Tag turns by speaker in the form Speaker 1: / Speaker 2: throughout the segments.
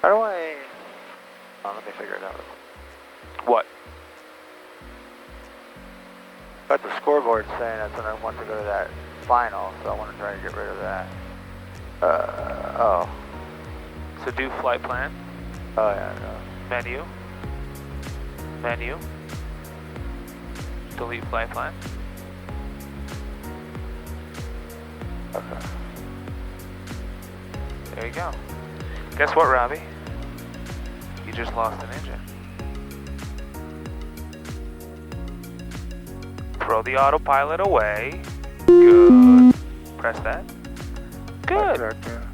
Speaker 1: How do I... Oh, let me figure it out.
Speaker 2: What?
Speaker 1: Got the scoreboard saying that's when I want to go to that final, so I want to try to get rid of that. Oh.
Speaker 2: So do flight plan.
Speaker 1: Oh, yeah, no.
Speaker 2: Menu. Menu. Delete flight plan.
Speaker 1: Okay.
Speaker 2: There you go. Guess what, Robbie? You just lost an engine. Throw the autopilot away. Good. Press that. Good.
Speaker 1: Right there.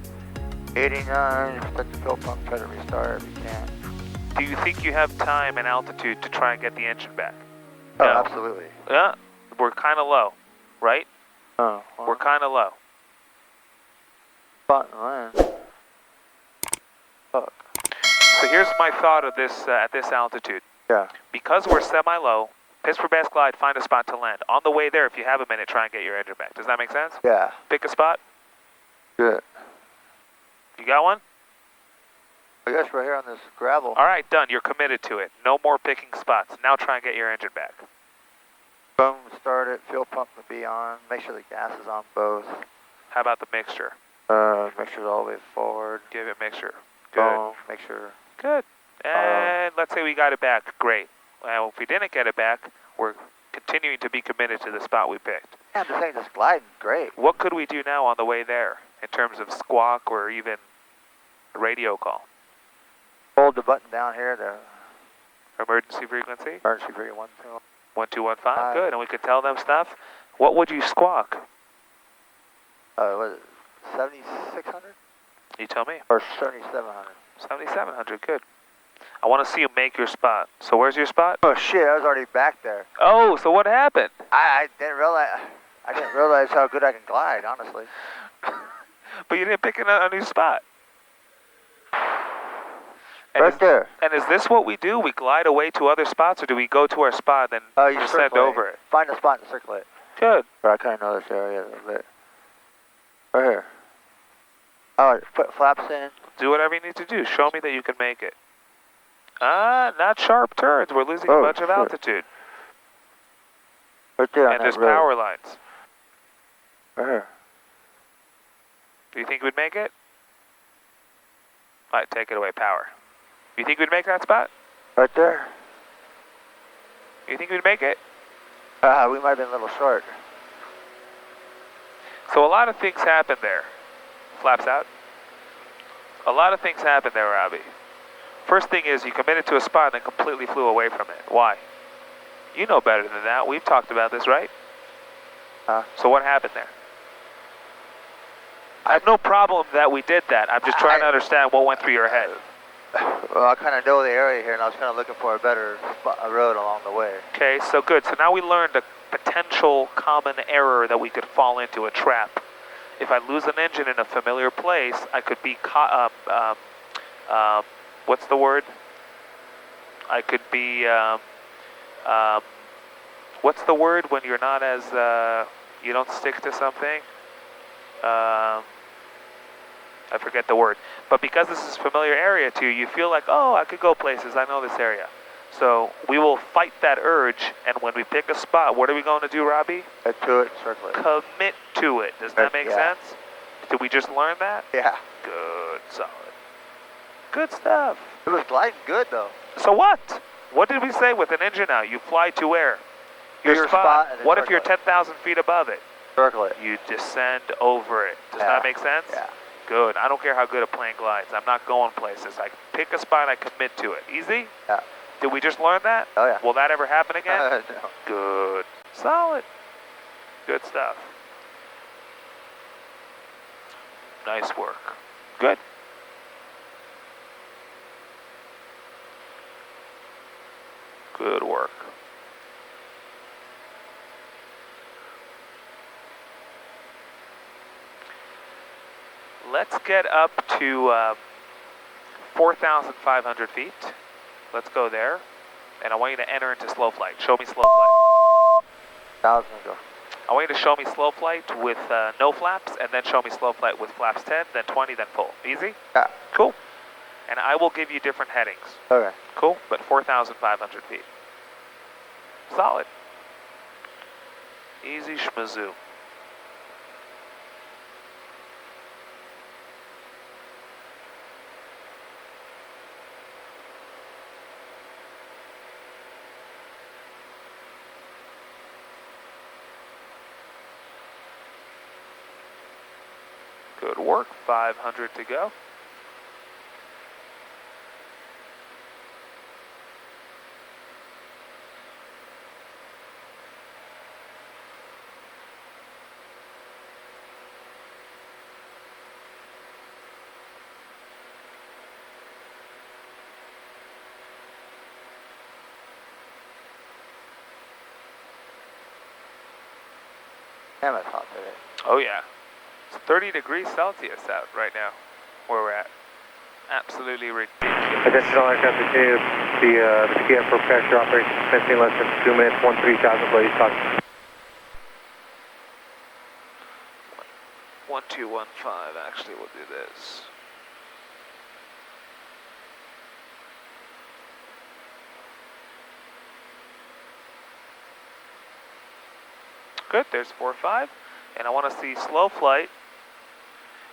Speaker 1: 89, expect the fuel pump, try to restart if you can.
Speaker 2: Do you think you have time and altitude to try and get the engine back?
Speaker 1: Oh,
Speaker 2: No.
Speaker 1: absolutely.
Speaker 2: Yeah, we're kind of low, right?
Speaker 1: Oh, well,
Speaker 2: We're kind of low.
Speaker 1: button line. Fuck.
Speaker 2: So here's my thought of this at this altitude.
Speaker 1: Yeah.
Speaker 2: Because we're semi-low, pitch for bass glide, find a spot to land. On the way there, if you have a minute, try and get your engine back. Does that make sense?
Speaker 1: Yeah.
Speaker 2: Pick a spot.
Speaker 1: Good.
Speaker 2: You got one?
Speaker 1: I guess we're here on this gravel.
Speaker 2: All right, done. You're committed to it. No more picking spots. Now try and get your engine back.
Speaker 1: Boom, start it. Fuel pump will be on. Make sure the gas is on both.
Speaker 2: How about the mixture?
Speaker 1: Make sure it's all the way forward.
Speaker 2: Give it mixture. Good.
Speaker 1: Boom. Make sure.
Speaker 2: Good. And let's say we got it back. Great. Well, if we didn't get it back, we're continuing to be committed to the spot we picked.
Speaker 1: Yeah, I'm just saying, this gliding, great.
Speaker 2: What could we do now on the way there in terms of squawk or even a radio call?
Speaker 1: Hold the button down here to
Speaker 2: Emergency frequency?
Speaker 1: emergency 312.
Speaker 2: 1215. Good. And we could tell them stuff. What would you squawk?
Speaker 1: What is it? 7600?
Speaker 2: You tell me.
Speaker 1: Or 7700?
Speaker 2: 7700. Good. I want to see you make your spot. So where's your spot?
Speaker 1: Oh shit, I was already back there.
Speaker 2: Oh, so what happened?
Speaker 1: I didn't realize how good I can glide, honestly.
Speaker 2: But you didn't pick a new spot. And
Speaker 1: Right there.
Speaker 2: And is this what we do? We glide away to other spots, or do we go to our spot and then
Speaker 1: You
Speaker 2: descend
Speaker 1: circulate.
Speaker 2: over it?
Speaker 1: Find a spot and circulate.
Speaker 2: Good.
Speaker 1: I kind of know this area a little bit. Right here. Alright, put flaps in.
Speaker 2: Do whatever you need to do. Show me that you can make it. Not sharp turns. We're losing a bunch of altitude.
Speaker 1: Right there on
Speaker 2: And
Speaker 1: that
Speaker 2: there's
Speaker 1: road.
Speaker 2: power lines.
Speaker 1: Right here.
Speaker 2: Do you think we'd make it? All right, take it away, power. You think we'd make that spot?
Speaker 1: Right there.
Speaker 2: You think we'd make it?
Speaker 1: We might have been a little short.
Speaker 2: So a lot of things happen there. Flaps out. A lot of things happen there, Robbie. First thing is you committed to a spot and then completely flew away from it. Why? You know better than that. We've talked about this, right? So what happened there? I have no problem that we did that. I'm just trying to understand what went through your head.
Speaker 1: Well, I kind of know the area here, and I was kind of looking for a better road along the way.
Speaker 2: Okay, so good. So now we learned a potential common error that we could fall into, a trap. If I lose an engine in a familiar place, I could be caught, what's the word? I could be, what's the word when you're not as, you don't stick to something? I forget the word. But because this is a familiar area to you, you feel like, oh, I could go places, I know this area. So we will fight that urge, and when we pick a spot, what are we going to do, Robbie?
Speaker 1: Head to it, circle it.
Speaker 2: Commit to it. Does that make sense? Did we just learn that?
Speaker 1: Yeah.
Speaker 2: Good, solid. Good stuff.
Speaker 1: It was gliding good, though.
Speaker 2: So what? What did we say with an engine out? You fly to where? Your spot.
Speaker 1: and then
Speaker 2: What if you're
Speaker 1: circle
Speaker 2: 10,000 feet above it?
Speaker 1: Circle it.
Speaker 2: You descend over it. Does that make sense?
Speaker 1: Yeah.
Speaker 2: Good. I don't care how good a plane glides. I'm not going places. I pick a spot, I commit to it. Easy?
Speaker 1: Yeah.
Speaker 2: Did we just learn that?
Speaker 1: Oh, yeah.
Speaker 2: Will that ever happen again?
Speaker 1: No.
Speaker 2: Good. Solid. Good stuff. Nice work. Good. Good work. Let's get up to 4,500 feet. Let's go there. And I want you to enter into slow flight. Show me slow flight.
Speaker 1: 1,000 go.
Speaker 2: I want you to show me slow flight with no flaps, and then show me slow flight with flaps 10, then 20, then full. Easy?
Speaker 1: Yeah.
Speaker 2: Cool. and I will give you different headings.
Speaker 1: Okay.
Speaker 2: Cool, but 4,500 feet. Solid. Easy schmazoo. Good work, 500 to go.
Speaker 1: Damn, it's hot today.
Speaker 2: Oh yeah, it's 30 degrees Celsius out right now, where we're at. Absolutely ridiculous.
Speaker 3: Attention all aircraft continue the PF for pressure operation commencing less than 2 minutes, 13,000 blaze talk.
Speaker 2: 1215, actually we'll do this. Good, there's 4-5, and I want to see slow flight,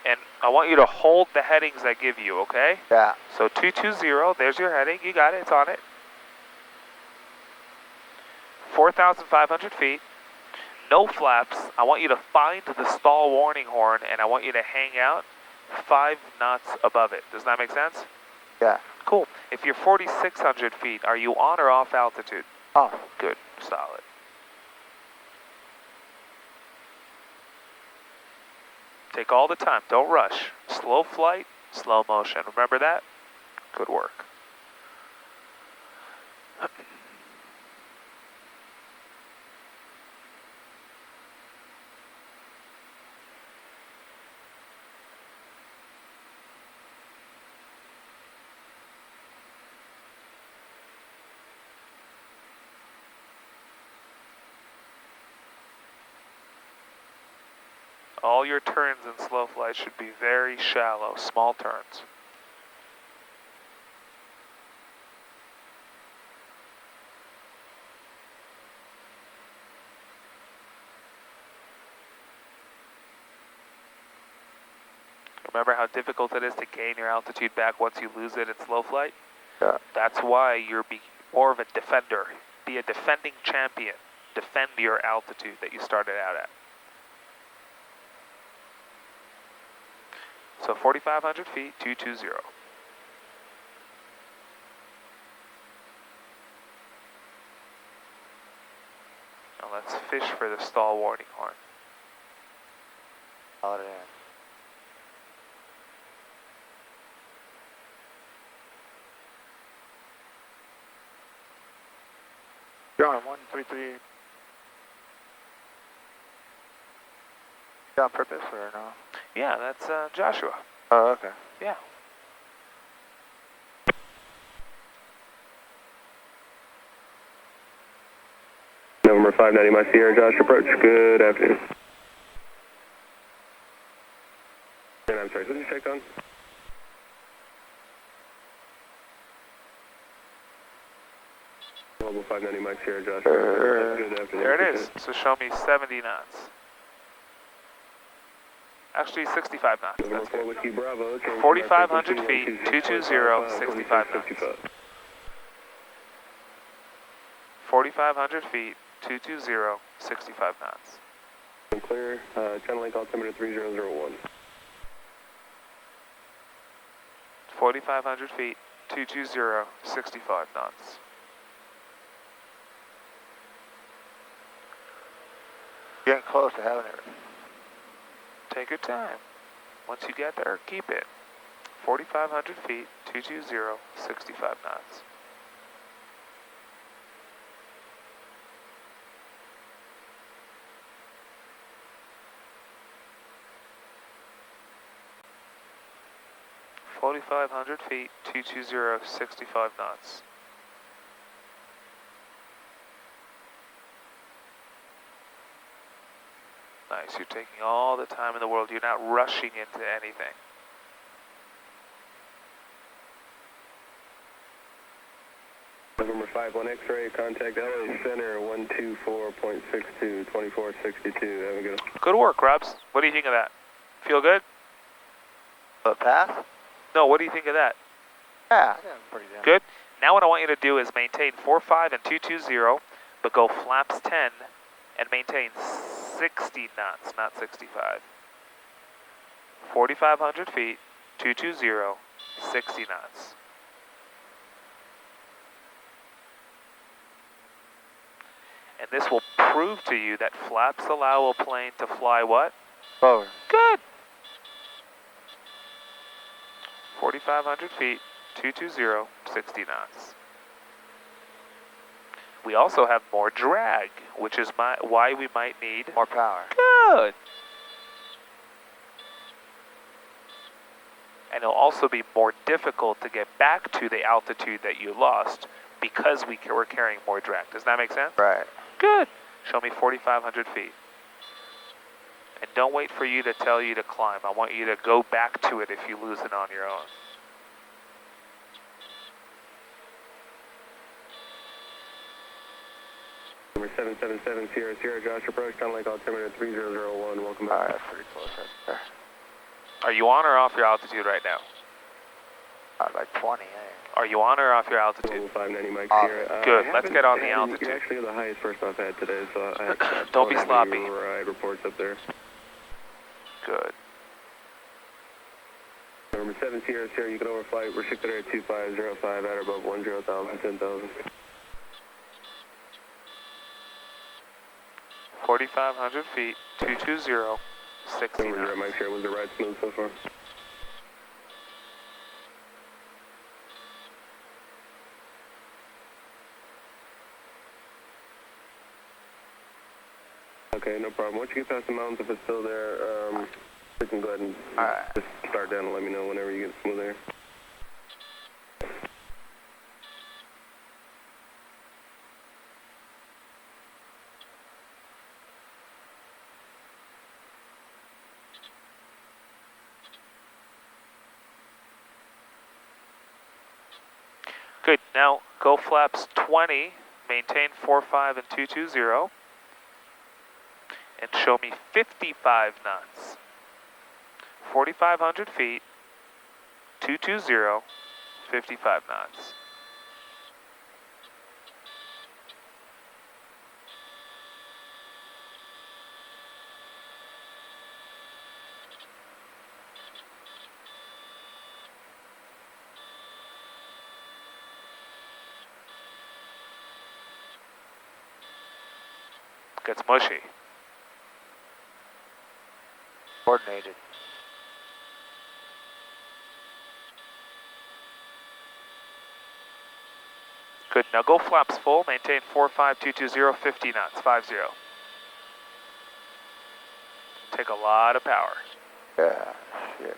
Speaker 2: and I want you to hold the headings I give you, okay?
Speaker 1: Yeah.
Speaker 2: So 220, there's your heading, you got it, it's on it. 4,500 feet, no flaps. I want you to find the stall warning horn, and I want you to hang out 5 knots above it. Does that make sense?
Speaker 1: Yeah.
Speaker 2: Cool. If you're 4,600 feet, are you on or off altitude?
Speaker 1: Off.
Speaker 2: Good, solid. Take all the time, don't rush. Slow flight, slow motion. Remember that? Good work. All your turns in slow flight should be very shallow, small turns. Remember how difficult it is to gain your altitude back once you lose it in slow flight?
Speaker 1: Yeah.
Speaker 2: That's why you're more of a defender. Be a defending champion. Defend your altitude that you started out at. So 4,500 feet, 220. Now let's fish for the stall warning horn.
Speaker 1: Call it in. You're on 133. You on purpose or no?
Speaker 2: Yeah, that's Joshua.
Speaker 1: Oh, okay.
Speaker 2: Yeah.
Speaker 3: November 590, my Sierra Josh approach. Good afternoon. And I'm sorry, what did you check on? Global 590, Mike Sierra Josh. Good afternoon.
Speaker 2: There it is. So show me 70 knots. Actually, 65 knots.
Speaker 3: November
Speaker 2: That's
Speaker 3: 4
Speaker 2: good.
Speaker 3: Whiskey Bravo.
Speaker 2: 4,500 feet, 220, 65 knots. 4,500 feet, 220, 65 knots.
Speaker 3: Clear, channel link altimeter 3001.
Speaker 2: 4,500 feet, 220, 65 knots.
Speaker 1: Getting close to having it.
Speaker 2: Take your time. Once you get there, keep it. 4,500 feet, 220, 65 knots. $4,500 feet, 220, 65 knots. Nice, you're taking all the time in the world. You're not rushing into anything.
Speaker 3: November 51 X-ray, contact LA Center 124.62, 2462. Have a good one.
Speaker 2: Good work, Robs. What do you think of that? Feel good?
Speaker 1: The pass?
Speaker 2: No, what do you think of that?
Speaker 1: Yeah, pretty good.
Speaker 2: Good. Now what I want you to do is maintain 45 and 220, but go flaps 10 and maintain 60 knots, not 65. 4,500 feet, 220, 60 knots. And this will prove to you that flaps allow a plane to fly what?
Speaker 1: Forward.
Speaker 2: Good. 4,500 feet, 220, 60 knots. We also have more drag, which is why we might need
Speaker 1: More power.
Speaker 2: Good. And it'll also be more difficult to get back to the altitude that you lost because we're carrying more drag. Does that make sense?
Speaker 1: Right.
Speaker 2: Good. Show me 4,500 feet. And don't wait for you to tell you to climb. I want you to go back to it if you lose it on your own.
Speaker 3: Number 777 Sierra Sierra, Josh approach, down Lake altimeter 3001. Welcome back.
Speaker 1: Alright, that's pretty close right there.
Speaker 2: Are you on or off your altitude right now?
Speaker 1: Like 20, eh?
Speaker 2: Are you on or off your altitude?
Speaker 3: 590 Mike
Speaker 1: Off.
Speaker 3: Sierra.
Speaker 2: Good, let's get on the altitude.
Speaker 3: You're actually the highest first I've had today, so I
Speaker 2: Don't be sloppy.
Speaker 3: Ride reports up there.
Speaker 2: Good.
Speaker 3: Number 7 Sierra Sierra, you can overflight. We're 62505 at or above 10,000, 10,000.
Speaker 2: 4,500 feet, 220, 60
Speaker 3: Number 0
Speaker 2: knots.
Speaker 3: Mike Sierra, was the ride smooth so far? Okay, no problem. Once you get past the mountains, if it's still there, we can go ahead and just start down and let me know whenever you get smooth air.
Speaker 2: Good, now go flaps 20, maintain 45 and 220, and show me 55 knots. 4,500 feet, 220, 55 knots. Gets mushy.
Speaker 1: Coordinated.
Speaker 2: Good, now go flaps full, maintain 45, 220, 50 knots, 50. Take a lot of power.
Speaker 1: Yeah, shit.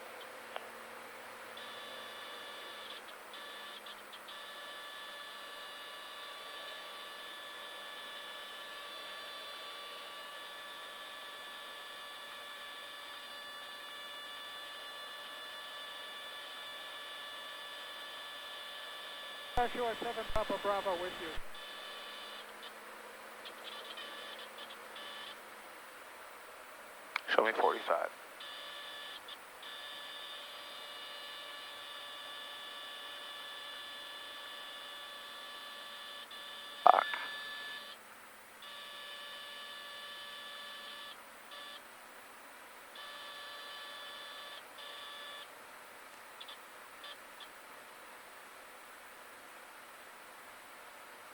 Speaker 4: Joshua 7 Papa Bravo with you.
Speaker 2: Show me 45.
Speaker 1: Fuck.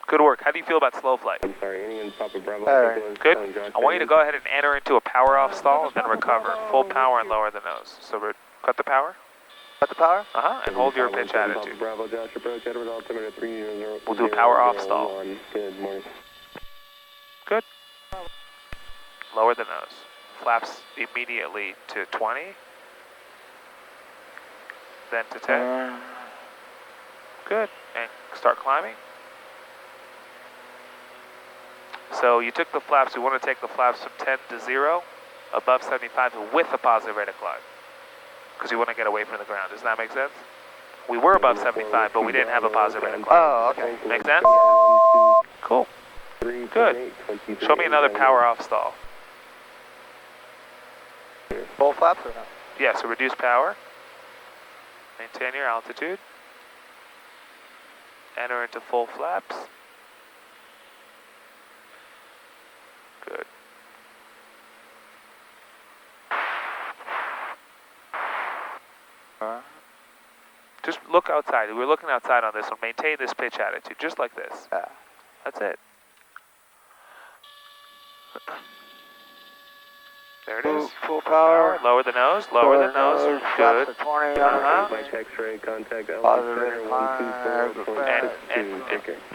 Speaker 2: Good work. How do you feel about slow flight?
Speaker 3: I'm sorry, Indian Papa Bravo.
Speaker 1: Alright.
Speaker 2: Good. I want you to go ahead and enter into a power off stall and then recover. Full power and lower the nose. So cut the power.
Speaker 1: Cut the power?
Speaker 2: And hold your pitch attitude.
Speaker 3: Bravo, Josh approach, Edward altimeter 3001.
Speaker 2: We'll do a power off stall.
Speaker 3: Good morning.
Speaker 2: Good. Lower the nose. Flaps immediately to 20. Then to 10. Good. And start climbing. So you took the flaps, we want to take the flaps from 10 to 0, above 75 with a positive rate of climb. Because you want to get away from the ground. Does that make sense? We were above 75, but we didn't have a positive rate of climb.
Speaker 1: Oh, okay.
Speaker 2: Make sense? Cool. Good. Show me another power off stall.
Speaker 1: Full flaps or no?
Speaker 2: Yeah, so reduce power. Maintain your altitude. Enter into full flaps. Good. Just look outside. We're looking outside on this one. Maintain this pitch attitude, just like this.
Speaker 1: Yeah.
Speaker 2: That's it. There it is.
Speaker 1: Full power.
Speaker 2: Lower the nose. Lower the nose. Good.
Speaker 1: Flaps to 20.
Speaker 3: By X-ray, contact
Speaker 1: Positive
Speaker 3: Center
Speaker 1: rate of climb.
Speaker 2: And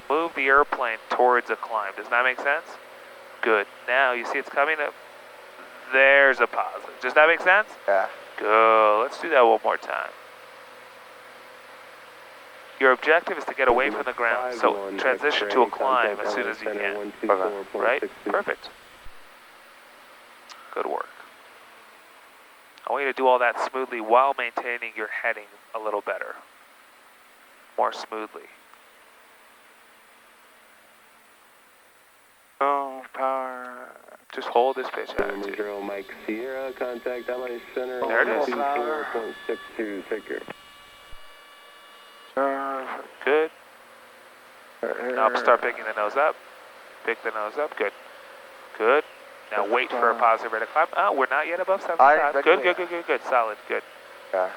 Speaker 2: move the airplane towards a climb. Does that make sense? Good. Now you see it's coming up. There's a positive. Does that make sense?
Speaker 1: Yeah.
Speaker 2: Good. Let's do that one more time. Your objective is to get away from the ground, so transition to a climb as soon as you can. Right? Perfect. Good work. I want you to do all that smoothly while maintaining your heading a little better. More smoothly.
Speaker 1: Oh, power.
Speaker 2: Just hold this pitch attitude.
Speaker 3: Zero Mike Sierra, contact LA Center.
Speaker 2: There it is.
Speaker 3: 24.62, take care.
Speaker 2: Good. Now start picking the nose up. Pick the nose up. Good. Good. Now wait for a positive rate of climb. Oh, we're not yet above 75. Good. Solid. Good.
Speaker 1: Yeah.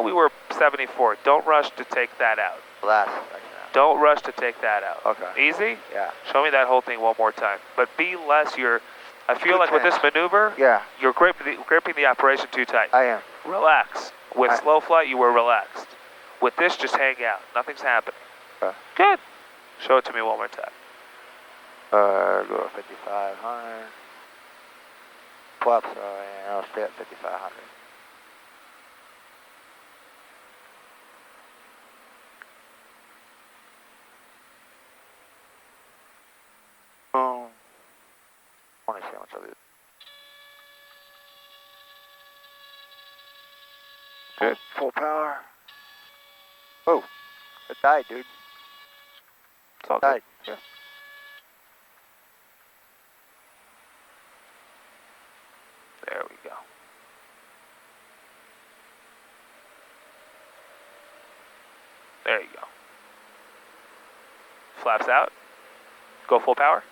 Speaker 2: We were 74. Don't rush to take that out.
Speaker 1: Last section out.
Speaker 2: Don't rush to take that out.
Speaker 1: Okay.
Speaker 2: Easy?
Speaker 1: Yeah.
Speaker 2: Show me that whole thing one more time. But be less, I feel like with this maneuver,
Speaker 1: Yeah.
Speaker 2: you're gripping the operation too tight.
Speaker 1: I am.
Speaker 2: Relax. With slow flight, you were relaxed. With this, just hang out. Nothing's happening.
Speaker 1: Okay.
Speaker 2: Good. Show it to me one more time.
Speaker 1: Go 5,500. Flaps, and I'll stay at 5,500. I want to see how much I lose.
Speaker 2: Good.
Speaker 1: Full power. Oh, it died, dude.
Speaker 2: It's all
Speaker 1: Died.
Speaker 2: good. Yeah. There we go. There you go. Flaps out. Go full power.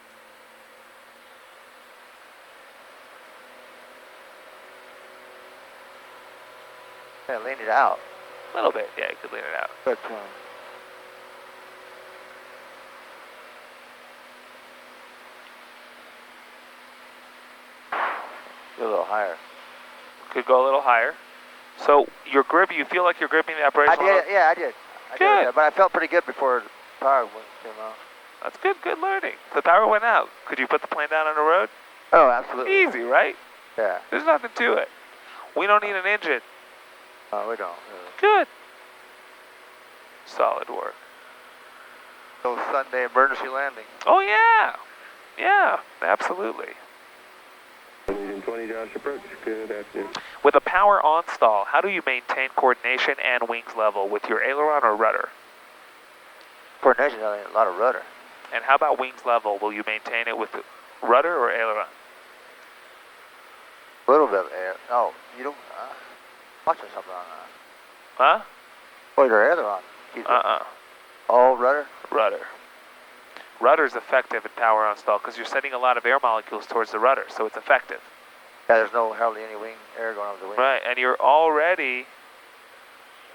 Speaker 1: Yeah, lean it out.
Speaker 2: A little bit. Yeah, you could lean it out.
Speaker 1: Good. Go a little higher.
Speaker 2: Could go a little higher. So your grip, you feel like you're gripping the operation?
Speaker 1: I did. Yeah, I did.
Speaker 2: Good.
Speaker 1: But I felt pretty good before the power came out.
Speaker 2: That's good. Good learning. The power went out. Could you put the plane down on the road?
Speaker 1: Oh, absolutely.
Speaker 2: Easy, right?
Speaker 1: Yeah.
Speaker 2: There's nothing to it. We don't need an engine.
Speaker 1: No, we don't.
Speaker 2: Good. Solid work.
Speaker 1: Those Sunday emergency landing.
Speaker 2: Oh, yeah. Yeah, absolutely.
Speaker 3: 20 Josh approach, good afternoon.
Speaker 2: With a power on stall, how do you maintain coordination and wings level with your aileron or rudder?
Speaker 1: Coordination, a lot of rudder.
Speaker 2: And how about wings level? Will you maintain it with rudder or aileron?
Speaker 1: A little bit. Oh, you don't. Watching something on that.
Speaker 2: Huh?
Speaker 1: Oh, your aileron. All rudder?
Speaker 2: Rudder. Rudder is effective in power on stall because you're sending a lot of air molecules towards the rudder, so it's effective.
Speaker 1: Yeah, there's hardly any wing air going over the wing.
Speaker 2: Right, and you're already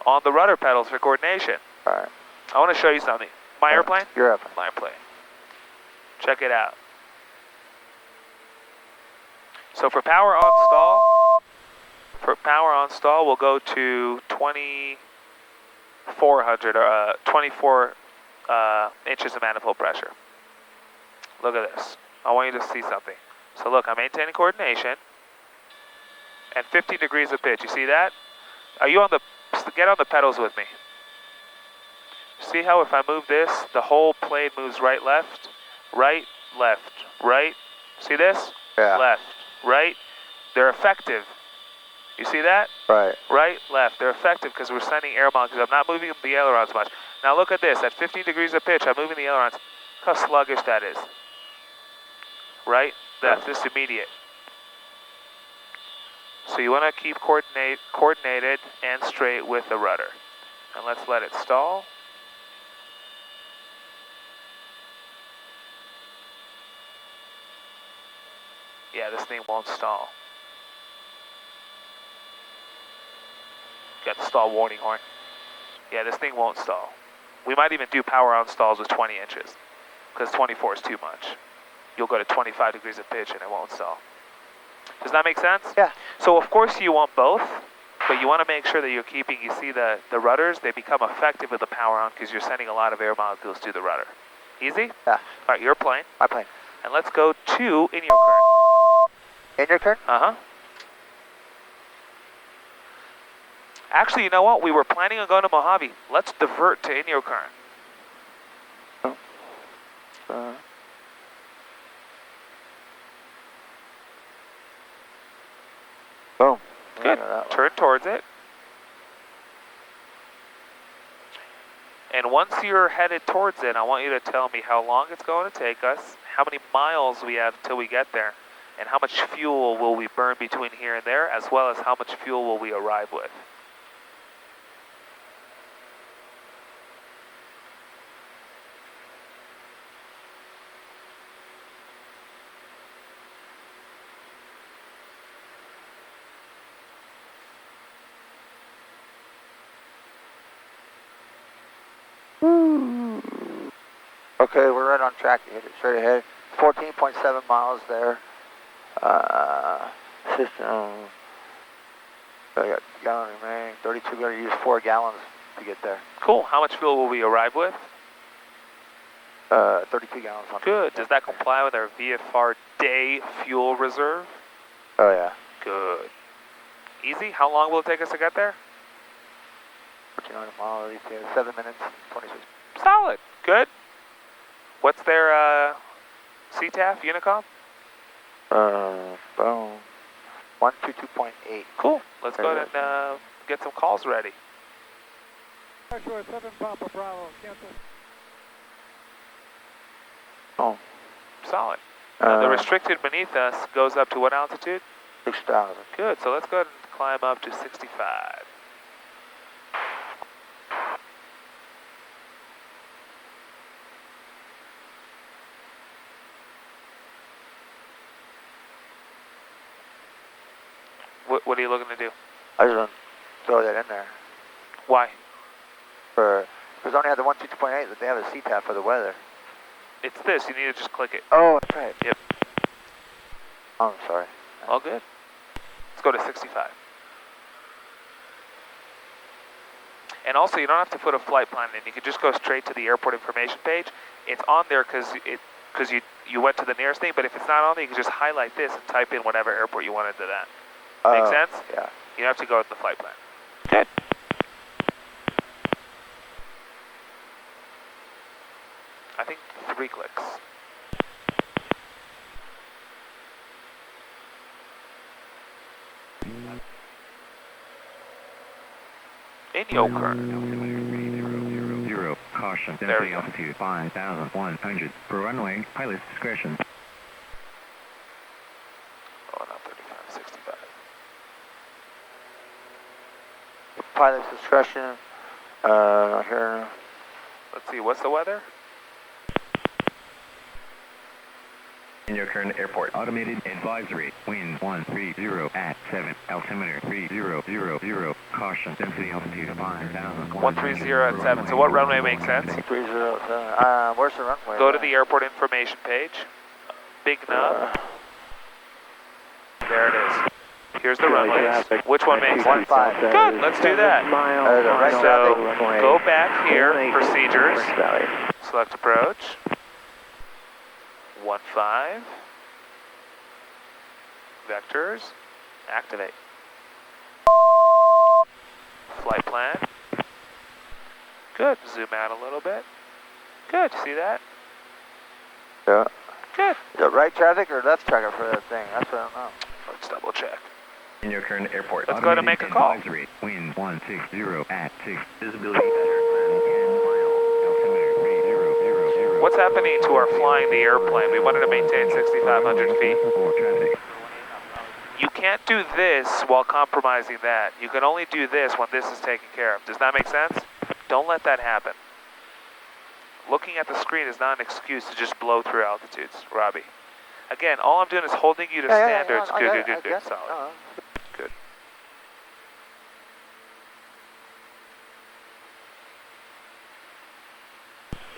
Speaker 2: on the rudder pedals for coordination.
Speaker 1: All right.
Speaker 2: I want to show you something. My airplane?
Speaker 1: Your airplane.
Speaker 2: My airplane. Check it out. So for power on stall, we'll go to 2400 or 24 inches of manifold pressure. Look at this. I want you to see something. So look, I'm maintaining coordination and 15 degrees of pitch. You see that? Are you on the? Get on the pedals with me. See how if I move this, the whole plane moves right, left, right, left, right. See this?
Speaker 1: Yeah.
Speaker 2: Left, right. They're effective You see that?
Speaker 1: Right.
Speaker 2: Right, left. They're effective because we're sending air molecules. I'm not moving the ailerons much. Now look at this. At 15 degrees of pitch, I'm moving the ailerons. Look how sluggish that is. Right? That's just immediate. So you want to keep coordinated and straight with the rudder. And let's let it stall. Yeah, this thing won't stall. Got the stall warning horn. Yeah, this thing won't stall. We might even do power on stalls with 20 inches, because 24 is too much. You'll go to 25 degrees of pitch and it won't stall. Does that make sense?
Speaker 1: Yeah.
Speaker 2: So of course you want both, but you want to make sure that you're keeping, you see the rudders, they become effective with the power on because you're sending a lot of air molecules to the rudder. Easy?
Speaker 1: Yeah.
Speaker 2: All right, your plane.
Speaker 1: My plane.
Speaker 2: And let's go to in your current.
Speaker 1: In your current?
Speaker 2: Uh-huh. Actually, you know what? We were planning on going to Mojave. Let's divert to in your current.
Speaker 1: Boom.
Speaker 2: Good. Turn towards it. And once you're headed towards it, I want you to tell me how long it's going to take us, how many miles we have until we get there, and how much fuel will we burn between here and there, as well as how much fuel will we arrive with.
Speaker 1: Okay, we're right on track to hit it straight ahead. 14.7 miles there. System. I got gallon remaining. 32. We're going to use 4 gallons to get there.
Speaker 2: Cool. How much fuel will we arrive with?
Speaker 1: 32 gallons.
Speaker 2: Good. Does that comply with our VFR day fuel reserve?
Speaker 1: Oh yeah.
Speaker 2: Good. Easy. How long will it take us to get there?
Speaker 1: 1,400 miles. 7 minutes. 26.
Speaker 2: Solid. Good. What's their CTAF, Unicom?
Speaker 1: Boom. 122.8.
Speaker 2: Cool. Let's go ahead and get some calls ready.
Speaker 4: Joshua 7 Papa Bravo, cancel.
Speaker 1: Oh.
Speaker 2: Solid. The restricted beneath us goes up to what altitude?
Speaker 1: 6,000.
Speaker 2: Good. So let's go ahead and climb up to 65. What are you looking to do?
Speaker 1: I just want to throw that in there.
Speaker 2: Why?
Speaker 1: Because they only have the 122.8, but they have a CTAF for the weather.
Speaker 2: It's this. You need to just click it.
Speaker 1: Oh, that's right.
Speaker 2: Yep.
Speaker 1: Oh, I'm sorry.
Speaker 2: All good. Let's go to 65. And also, you don't have to put a flight plan in. You can just go straight to the airport information page. It's on there because you went to the nearest thing, but if it's not on there, you can just highlight this and type in whatever airport you want into that. Make sense?
Speaker 1: Yeah.
Speaker 2: You don't have to go with the flight plan. Good. I think 3 clicks. In your current.
Speaker 5: Zero. Caution.
Speaker 2: There we
Speaker 5: Density
Speaker 2: go.
Speaker 5: altitude 5,100 per runway. Pilot's discretion.
Speaker 2: Going up 35, 65.
Speaker 1: Pilot's discretion. Here.
Speaker 2: Let's see, what's the weather?
Speaker 5: In your current airport. Automated advisory. Wind 130 at 7. Altimeter 3000. Caution. Density altitude 5,000.
Speaker 2: 130 at 7. So what runway makes sense?
Speaker 1: 307. Where's the runway?
Speaker 2: Go to the airport information page. Big nub. There it is. Here's the runways. Which one makes sense?
Speaker 1: 15.
Speaker 2: Good, let's do that.
Speaker 1: Right
Speaker 2: So
Speaker 1: traffic.
Speaker 2: go back here, procedures, select approach. 15. Vectors, activate. Flight plan. Good, zoom out a little bit. Good, see that?
Speaker 1: Yeah.
Speaker 2: Good.
Speaker 1: Is it right traffic or left traffic for that thing? That's what I don't know.
Speaker 2: Let's double check.
Speaker 5: In your current airport.
Speaker 2: Let's go ahead and make a call.
Speaker 5: Advisory. Wind 160 at 6. Visibility better than 10 miles. Altimeter 3000.
Speaker 2: What's happening to our flying the airplane? We wanted to maintain 6,500 feet.
Speaker 5: For traffic.
Speaker 2: You can't do this while compromising that. You can only do this when this is taken care of. Does that make sense? Don't let that happen. Looking at the screen is not an excuse to just blow through altitudes, Robbie. Again, all I'm doing is holding you to standards. Good, solid. Good.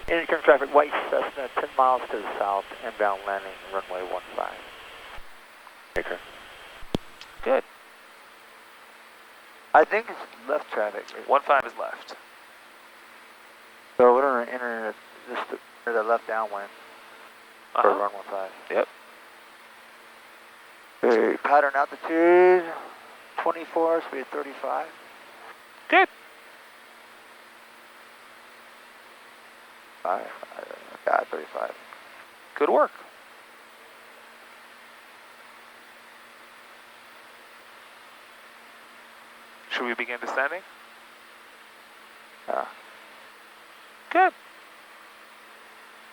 Speaker 1: Instructor traffic, white Cessna, 10 miles to the south, inbound landing, runway 15. Baker.
Speaker 2: Good.
Speaker 1: I think it's left traffic.
Speaker 2: 15 is left.
Speaker 1: So we're going to enter the left downwind for run 15.
Speaker 2: Yep.
Speaker 1: Okay, pattern altitude, 24, speed 35.
Speaker 2: Good.
Speaker 1: 35.
Speaker 2: Good work. Should we begin descending?
Speaker 1: Yeah.
Speaker 2: Good.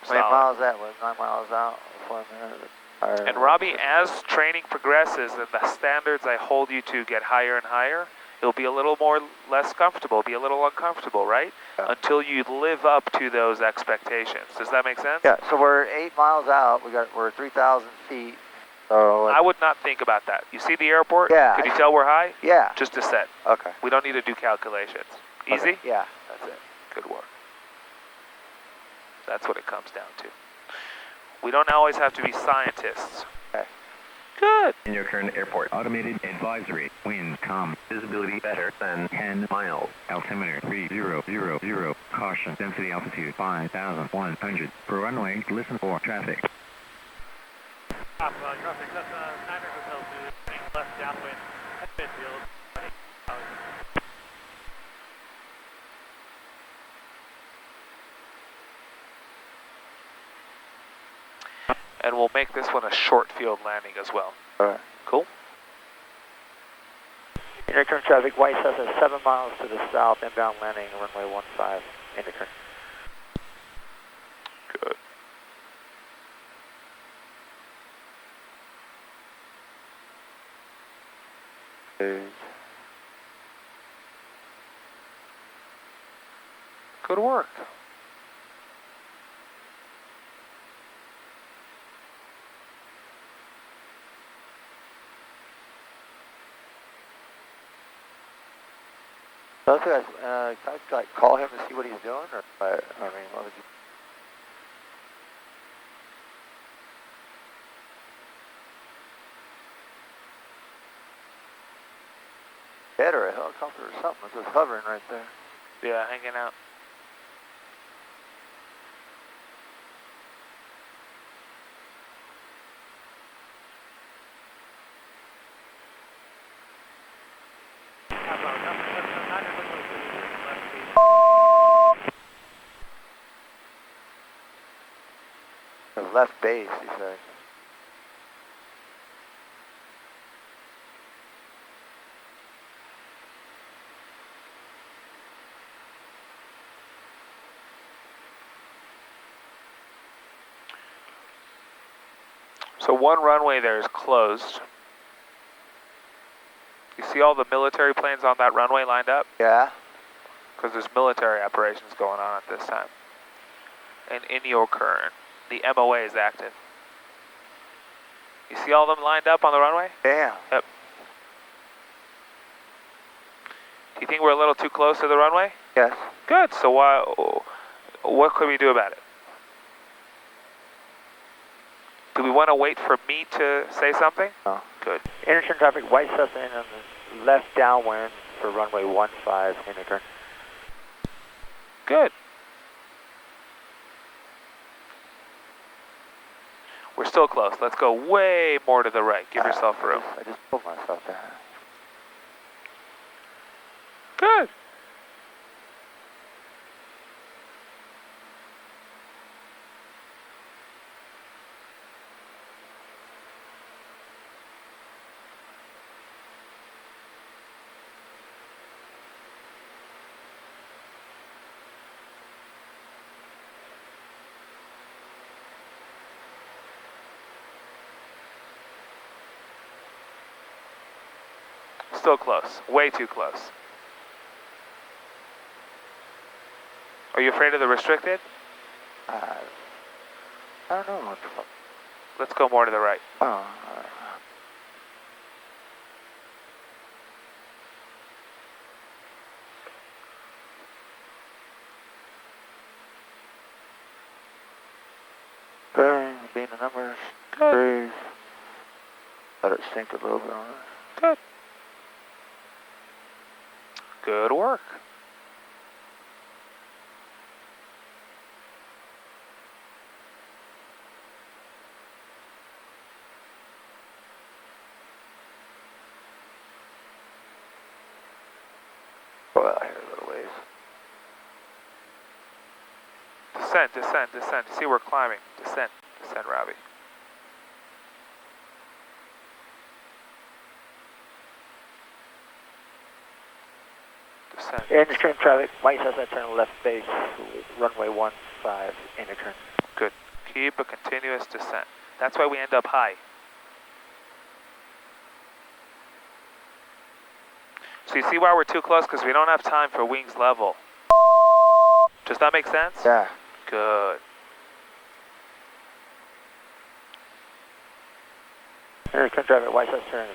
Speaker 1: How many miles that was? 9 miles out. 4 minutes.
Speaker 2: And Robbie, as training progresses and the standards I hold you to get higher and higher, it'll be a little less comfortable, be a little uncomfortable, right?
Speaker 1: Yeah.
Speaker 2: Until you live up to those expectations. Does that make sense?
Speaker 1: Yeah, so we're 8 miles out. We're 3,000 feet. So
Speaker 2: I would not think about that. You see the airport?
Speaker 1: Yeah.
Speaker 2: Could you tell we're high?
Speaker 1: yeah.
Speaker 2: Just descend.
Speaker 1: Okay.
Speaker 2: We don't need to do calculations. Easy?
Speaker 1: Okay. Yeah.
Speaker 2: That's it. Good work. That's what it comes down to. We don't always have to be scientists.
Speaker 1: Okay.
Speaker 2: Good.
Speaker 5: In your current airport. Automated advisory. Wind calm. Visibility better than 10 miles. Altimeter 3000. Caution. Density altitude 5,100. For runway, listen for traffic.
Speaker 4: Traffic, that's 9 Hotel 2, left downwind at midfield.
Speaker 2: And we'll make this one a short field landing as well.
Speaker 1: All right.
Speaker 2: Cool?
Speaker 1: Intercurrent traffic, white Cessna, 7 miles to the south, inbound landing, runway 15. Intercurrent.
Speaker 2: Good. Good work.
Speaker 1: So can I like call him to see what he's doing, or I mean, what would you? Head or a helicopter or something? It's just hovering right there.
Speaker 2: Yeah, hanging out.
Speaker 1: The left base, he said.
Speaker 2: So one runway there is closed. You see all the military planes on that runway lined up?
Speaker 1: Yeah.
Speaker 2: Because there's military operations going on at this time. And in your current, the MOA is active. You see all them lined up on the runway?
Speaker 1: Damn.
Speaker 2: Yep. Do you think we're a little too close to the runway?
Speaker 1: Yes.
Speaker 2: Good. So what could we do about it? Do we want to wait for me to say something?
Speaker 1: No.
Speaker 2: Good.
Speaker 1: Intercurrent traffic, white Cessna in on the left downwind for runway 15, intercurrent.
Speaker 2: Good. We're still close. Let's go way more to the right. Give yourself room.
Speaker 1: I just pulled myself down.
Speaker 2: Good. still close. Way too close. Are you afraid of the restricted?
Speaker 1: I don't know what the fuck.
Speaker 2: Let's go more to the right.
Speaker 1: Oh, okay, being the numbers.
Speaker 2: Good.
Speaker 1: Breathe. Let it sink a little bit on us.
Speaker 2: Good. Good work.
Speaker 1: Well, here a little ways.
Speaker 2: Descend, descend, descend. You see we're climbing. Descend, descend, Robbie. Descend.
Speaker 1: Interscreen traffic, white Cessna turn left base, runway 15, interturn.
Speaker 2: Good. Keep a continuous descent. That's why we end up high. So you see why we're too close? Because we don't have time for wings level. Does that make sense?
Speaker 1: Yeah.
Speaker 2: Good.
Speaker 1: Interscreen traffic, white Cessna turn,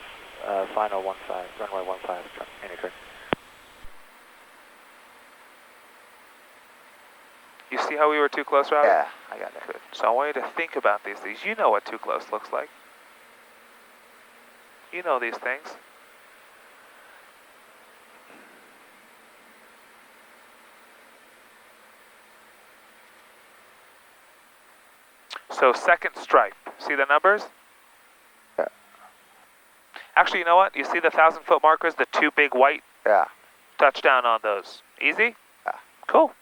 Speaker 1: final 15, runway 15, interturn.
Speaker 2: You see how we were too close, Robbie?
Speaker 1: Yeah, I got that.
Speaker 2: Good. So I want you to think about these things. You know what too close looks like. You know these things. So second stripe. See the numbers?
Speaker 1: Yeah.
Speaker 2: Actually, you know what? You see the 1,000-foot markers, the two big white?
Speaker 1: Yeah.
Speaker 2: Touchdown on those. Easy?
Speaker 1: Yeah.
Speaker 2: Cool.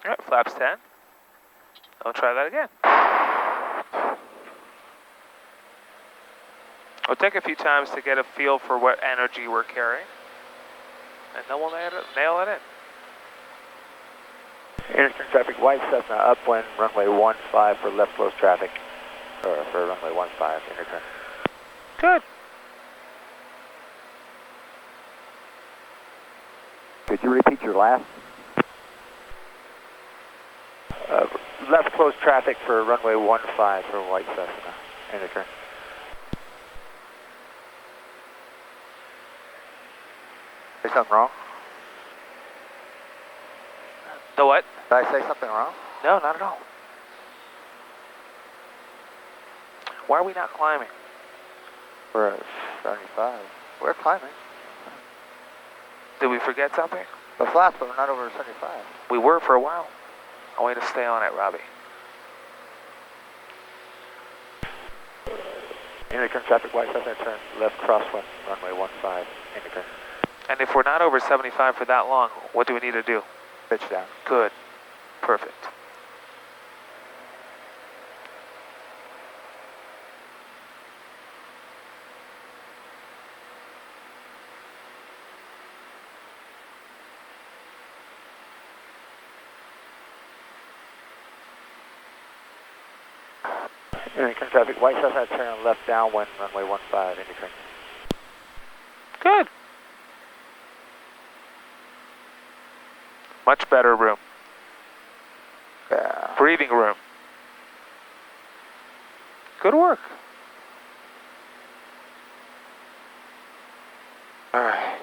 Speaker 2: All right, flaps 10. I'll try that again. We'll take a few times to get a feel for what energy we're carrying. And then we'll nail it in.
Speaker 1: Interscreen traffic, white Cessna, upwind, runway 15 for left close traffic, or for runway 15, interturn.
Speaker 2: Good.
Speaker 1: Could you repeat your last? Left close traffic for runway 15 for white Cessna, interturn. Say something wrong?
Speaker 2: The what?
Speaker 1: Did I say something wrong?
Speaker 2: No, not at all. Why are we not climbing?
Speaker 1: We're at 75. We're climbing.
Speaker 2: Did we forget something?
Speaker 1: The flaps, but we're not over 75.
Speaker 2: We were for a while. I want you to stay on it, Robbie.
Speaker 1: Interturn traffic, white Cessna turn left crosswind, runway 15, interturn.
Speaker 2: And if we're not over 75 for that long, what do we need to do?
Speaker 1: Pitch down.
Speaker 2: Good. Perfect.
Speaker 1: Interturn traffic, white Cessna turn left downwind, runway 15, interturn.
Speaker 2: Good. Much better room.
Speaker 1: Yeah.
Speaker 2: Breathing room. Good work.
Speaker 1: All right.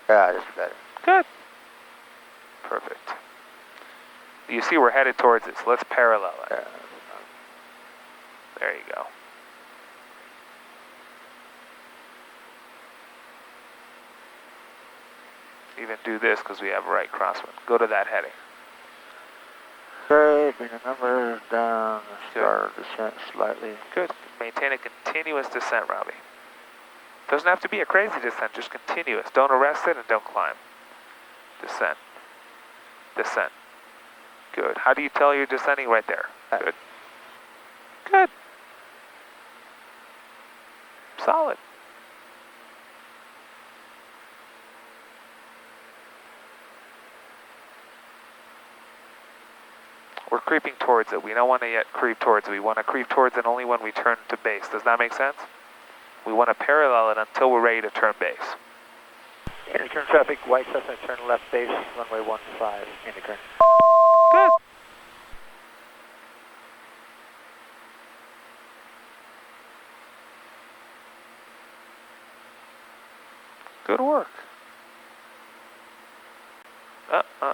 Speaker 1: Yeah, just better.
Speaker 2: Good. You see we're headed towards it, so let's parallel it.
Speaker 1: Yeah.
Speaker 2: There you go. Even do this because we have right crosswind. Go to that heading.
Speaker 1: Okay, bring the numbers down, start descent slightly.
Speaker 2: Good. Maintain a continuous descent, Robbie. Doesn't have to be a crazy descent, just continuous. Don't arrest it and don't climb. Descent. Descent. Good. How do you tell you're descending? Right there. Good. Good. Solid. We're creeping towards it. We don't want to yet creep towards it. We want to creep towards it only when we turn to base. Does that make sense? We want to parallel it until we're ready to turn base.
Speaker 1: Interturn traffic, white Cessna, turn left base, runway 15, interturn.
Speaker 2: Good. Good work.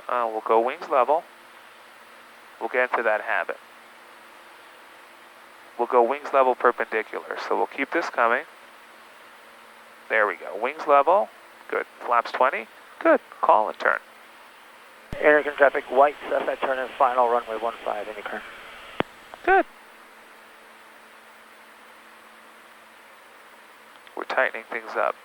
Speaker 2: We'll go wings level. We'll get into that habit. We'll go wings level perpendicular. So we'll keep this coming. There we go. Wings level. Good. Flaps 20. Good. Call and turn.
Speaker 1: Interturn traffic, white Cessna, turn in final, runway 15, interturn.
Speaker 2: Good. We're tightening things up.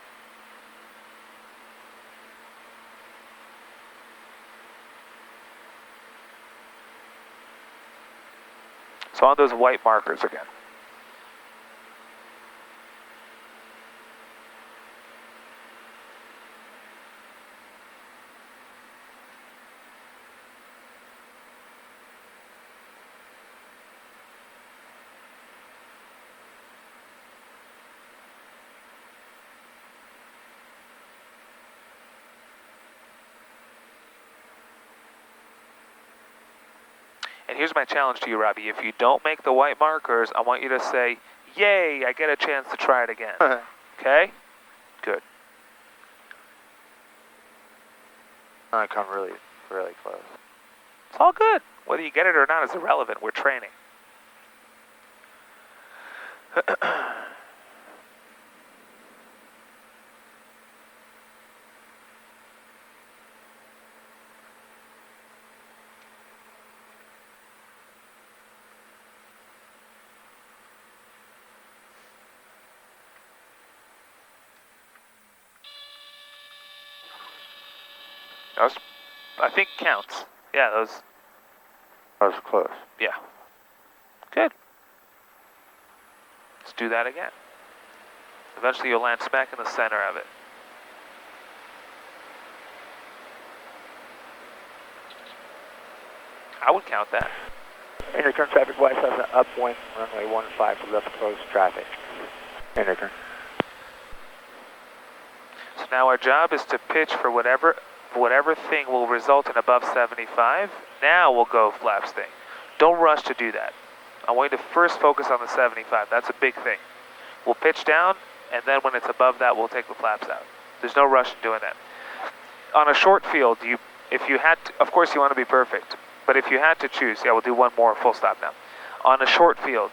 Speaker 2: So on those white markers again. And here's my challenge to you, Robbie. If you don't make the white markers, I want you to say, yay, I get a chance to try it again. Okay? Good.
Speaker 1: I come really, really close.
Speaker 2: It's all good. Whether you get it or not is irrelevant. We're training. Those, I think counts. Yeah, those.
Speaker 1: That was close.
Speaker 2: Yeah. Good. Let's do that again. Eventually you'll land smack in the center of it. I would count that.
Speaker 1: Interturn traffic, white Cessna, upwind, runway 15 for left close traffic. Interturn.
Speaker 2: So now our job is to pitch for whatever thing will result in above 75. Now we'll go flaps thing. Don't rush to do that. I want you to first focus on the 75. That's a big thing. We'll pitch down, and then when it's above that, we'll take the flaps out. There's no rush in doing that. On a short field, if you had to, of course you want to be perfect, but if you had to choose, yeah, we'll do one more full stop now. On a short field,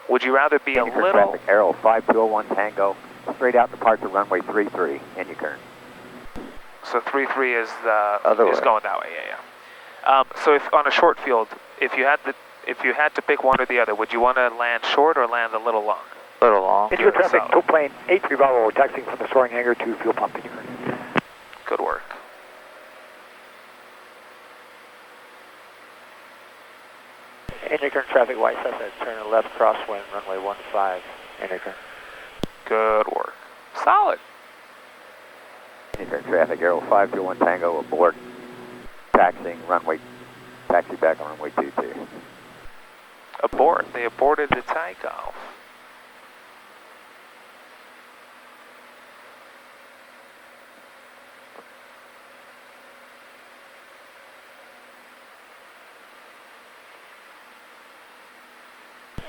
Speaker 2: would you rather be a little...
Speaker 6: Traffic, Arrow 5201 Tango, straight out departure runway 33, and you turn.
Speaker 2: So 33 is
Speaker 1: way.
Speaker 2: going that way, yeah. So if on a short field, if you had to pick one or the other, would you want to land short or land a little long?
Speaker 1: A little long.
Speaker 6: Interturn traffic, two plane 83 Bravo, taxiing from the soaring hangar to fuel pump, and you turn.
Speaker 2: Good work.
Speaker 1: Interturn traffic, white Cessna, turn left crosswind, runway 15, interturn.
Speaker 2: Good work. Solid.
Speaker 6: Interturn traffic, Arrow 521 Tango aboard, taxiing runway, taxi back on runway 22.
Speaker 2: Abort. They aborted the takeoff.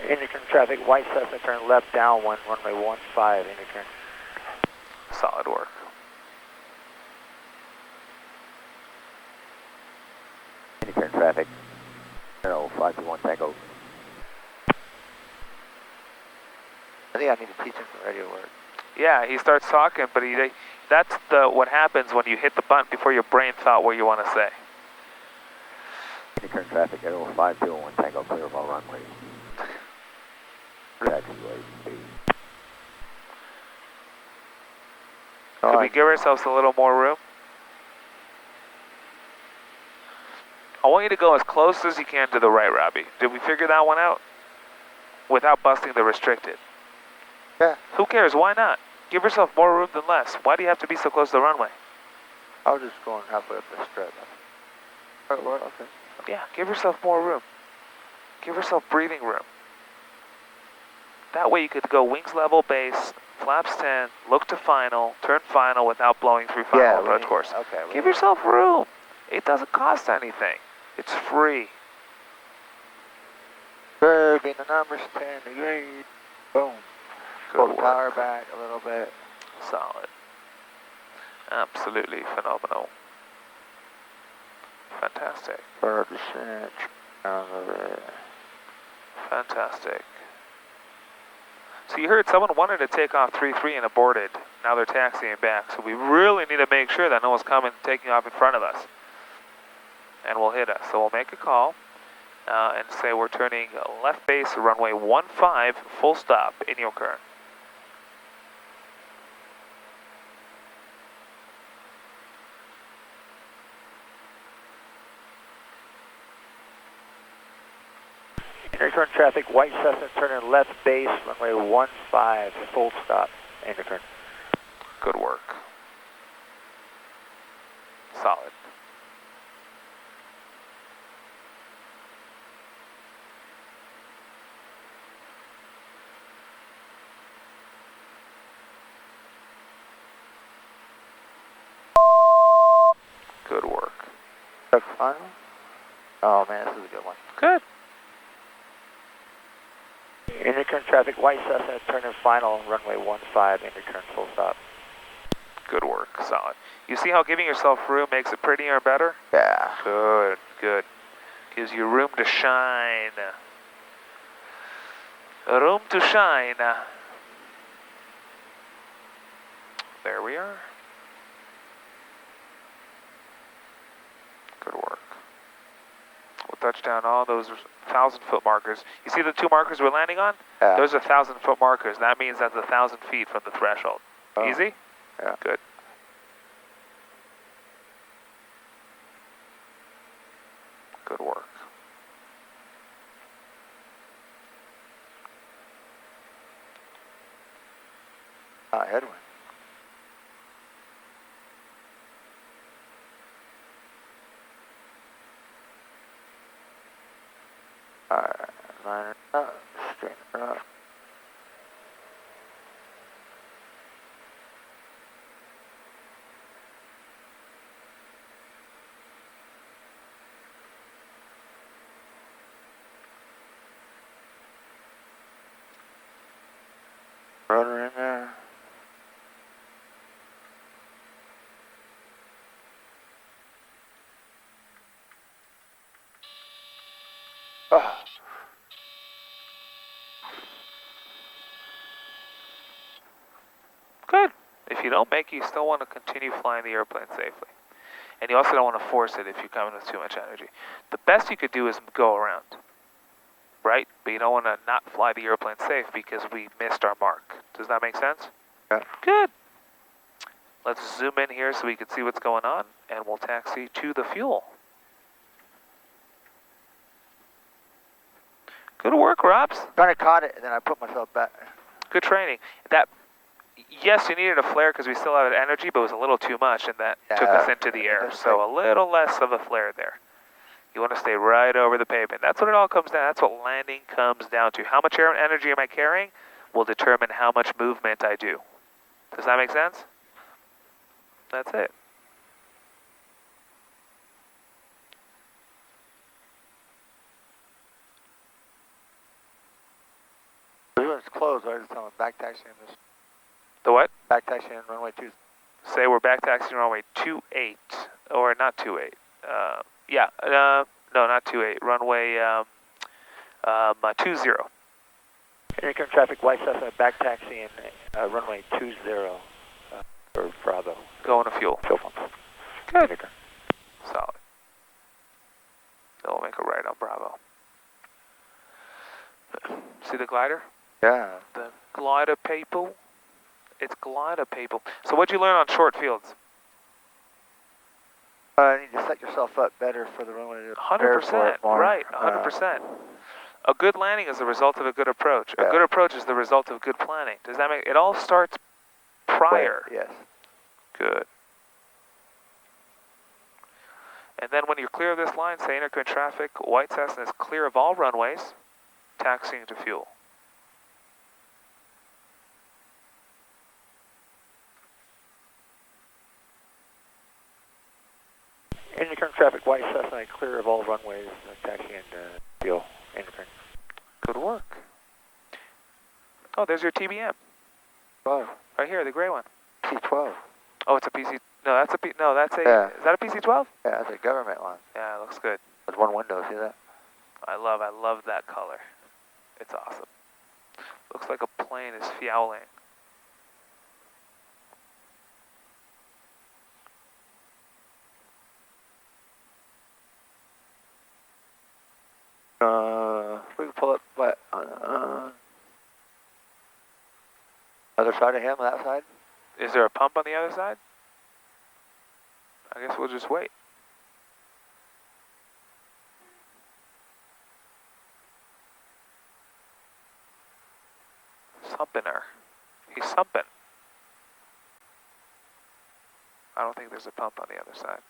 Speaker 1: Interturn traffic, white Cessna, turn left downwind, runway 15, interturn.
Speaker 2: Solid work.
Speaker 6: Interturn traffic, Aero 521 Tango.
Speaker 1: I think I need to teach him some radio work.
Speaker 2: Yeah, he starts talking, but that's what happens when you hit the button before your brain thought what you want to say.
Speaker 6: Current traffic, Aero 521 Tango, clear of all runway. Taxiway.
Speaker 2: Could we give ourselves a little more room? I want you to go as close as you can to the right, Robbie. Did we figure that one out? Without busting the restricted.
Speaker 1: Yeah.
Speaker 2: Who cares? Why not? Give yourself more room than less. Why do you have to be so close to the runway?
Speaker 1: I was just going halfway up the strip. Oh, what? Okay.
Speaker 2: Yeah, give yourself more room. Give yourself breathing room. That way you could go wings level base, flaps 10, look to final, turn final without blowing through final approach course.
Speaker 1: Okay.
Speaker 2: Give yourself room. It doesn't cost anything. It's free.
Speaker 1: Curving the numbers 10 degrees. Boom. Pull the
Speaker 2: Good
Speaker 1: power
Speaker 2: work.
Speaker 1: back a little bit.
Speaker 2: Solid. Absolutely phenomenal. Fantastic.
Speaker 1: Bird descent.
Speaker 2: Fantastic. So you heard someone wanted to take off 3-3 and aborted. Now they're taxiing back. So we really need to make sure that no one's coming taking off in front of us. And will hit us. So we'll make a call and say we're turning left base runway 15 full stop in your current.
Speaker 1: Interturn traffic, white Cessna turning left base, runway 15, full stop, interturn.
Speaker 2: Good work. Solid. Good work.
Speaker 1: Check final. Oh man, this is a good one.
Speaker 2: Good.
Speaker 1: Interturn traffic, white Cessna turning final, runway 15, interturn full stop.
Speaker 2: Good work. Solid. You see how giving yourself room makes it prettier and better?
Speaker 1: Yeah.
Speaker 2: Good, good. Gives you room to shine. Room to shine. There we are. Good work. We'll touch down all those 1,000-foot markers. You see the two markers we're landing on?
Speaker 1: Yeah.
Speaker 2: Those are 1,000-foot markers. That means that's 1,000 feet from the threshold.
Speaker 1: Oh.
Speaker 2: Easy?
Speaker 1: Yeah.
Speaker 2: Good. Good work.
Speaker 1: Headwind. Alright, line her up, straighten her up. Rotor in there. Oh.
Speaker 2: Good. If you don't make it, you still want to continue flying the airplane safely. And you also don't want to force it if you come in with too much energy. The best you could do is go around, right? But you don't want to not fly the airplane safe because we missed our mark. Does that make sense?
Speaker 1: Yeah.
Speaker 2: Good. Let's zoom in here so we can see what's going on, and we'll taxi to the fuel. Good work, Robs.
Speaker 1: Kind of caught it, and then I put myself back.
Speaker 2: Good training. Yes, you needed a flare because we still had energy, but it was a little too much, and that took us into the air. So a little less of a flare there. You want to stay right over the pavement. That's what it all comes down. That's what landing comes down to. How much air and energy am I carrying will determine how much movement I do. Does that make sense? That's it.
Speaker 1: When it's closed, I just tell them back taxiing this.
Speaker 2: The what?
Speaker 1: Back taxiing runway 2.
Speaker 2: Say we're back taxiing runway 28, or not 28. No, not 28. Runway 20.
Speaker 1: Intercurrent traffic, white Cessna back taxiing runway 20 for Bravo.
Speaker 2: Going to fuel.
Speaker 1: Fuel pump.
Speaker 2: Good. Solid. Then we'll make a right on Bravo. See the glider?
Speaker 1: Yeah.
Speaker 2: The glider people. It's glider people. So what'd you learn on short fields?
Speaker 1: You need to set yourself up better for the runway to prepare for it
Speaker 2: 100%.
Speaker 1: more.
Speaker 2: Right, 100%. A good landing is the result of a good approach.
Speaker 1: Yeah.
Speaker 2: A good approach is the result of good planning. Does that make it all starts prior?
Speaker 1: Yes.
Speaker 2: Good. And then when you're clear of this line, say intercurrent traffic, white Cessna is clear of all runways, taxiing to fuel.
Speaker 1: Intercurrent traffic, white Cessna clear of all runways, taxi and fuel. Intercurrent.
Speaker 2: Good work. Oh, there's your TBM.
Speaker 1: 12.
Speaker 2: Right here, the gray one.
Speaker 1: PC-12.
Speaker 2: Oh, it's a PC. No, that's a P. No, that's a.
Speaker 1: Yeah.
Speaker 2: Is that a PC-12?
Speaker 1: Yeah, that's a government one.
Speaker 2: Yeah, it looks good.
Speaker 1: There's one window, see that?
Speaker 2: I love that color. It's awesome. Looks like a plane is fouling.
Speaker 1: We can pull up what? Other side of him, that side?
Speaker 2: Is there a pump on the other side? I guess we'll just wait. Sumping her. He's sumping. I don't think there's a pump on the other side.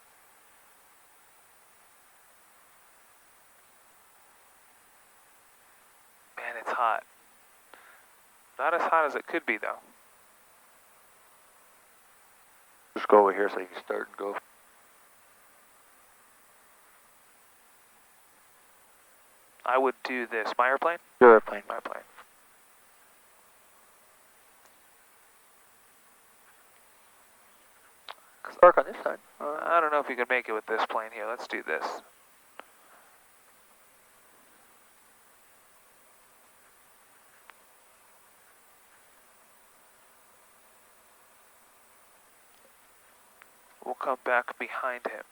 Speaker 2: Man, it's hot. Not as hot as it could be, though.
Speaker 1: Just go over here so you can start and go.
Speaker 2: I would do this. My airplane?
Speaker 1: Your airplane.
Speaker 2: My plane.
Speaker 1: Park on this side.
Speaker 2: I don't know if you can make it with this plane here. Let's do this. We'll come back behind him.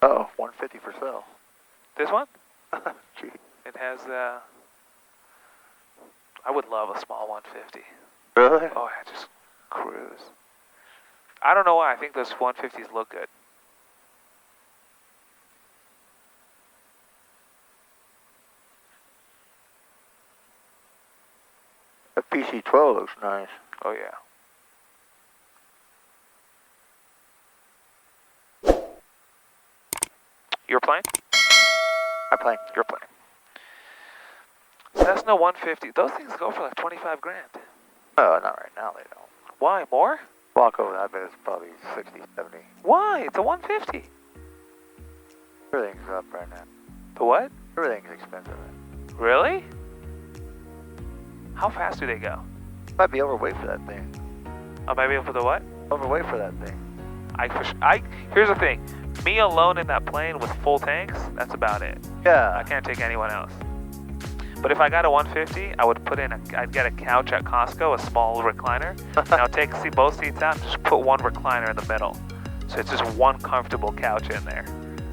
Speaker 1: Uh-oh, 150 for sale.
Speaker 2: This one?
Speaker 1: Gee.
Speaker 2: It has, I would love a small 150.
Speaker 1: Really?
Speaker 2: Oh, yeah, just cruise. I don't know why. I think those 150s look good.
Speaker 1: A PC-12 looks nice.
Speaker 2: Oh, yeah. Your plane?
Speaker 1: My plane.
Speaker 2: Your plane. Cessna 150. Those things go for like 25 grand.
Speaker 1: Oh, not right now, they don't.
Speaker 2: Why? More?
Speaker 1: Walk over, I bet it's probably 60, 70.
Speaker 2: Why? It's a 150.
Speaker 1: Everything's up right now.
Speaker 2: The what?
Speaker 1: Everything's expensive.
Speaker 2: Really? How fast do they go?
Speaker 1: Might be overweight for that thing.
Speaker 2: Oh, maybe for the what?
Speaker 1: Overweight for that thing.
Speaker 2: Here's the thing. Me alone in that plane with full tanks, that's about it.
Speaker 1: Yeah.
Speaker 2: I can't take anyone else. But if I got a 150, I would I'd get a couch at Costco, a small recliner, and I'll take both seats out and just put one recliner in the middle. So it's just one comfortable couch in there,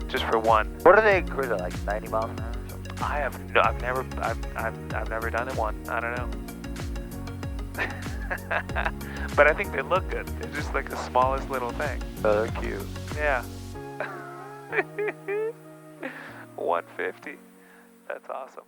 Speaker 2: just for one.
Speaker 1: What are they cruising, like 90 miles an hour or something?
Speaker 2: I've never done it one. I don't know. But I think they look good. They're just like the smallest little thing.
Speaker 1: Oh, they're cute.
Speaker 2: Yeah. 150. That's awesome.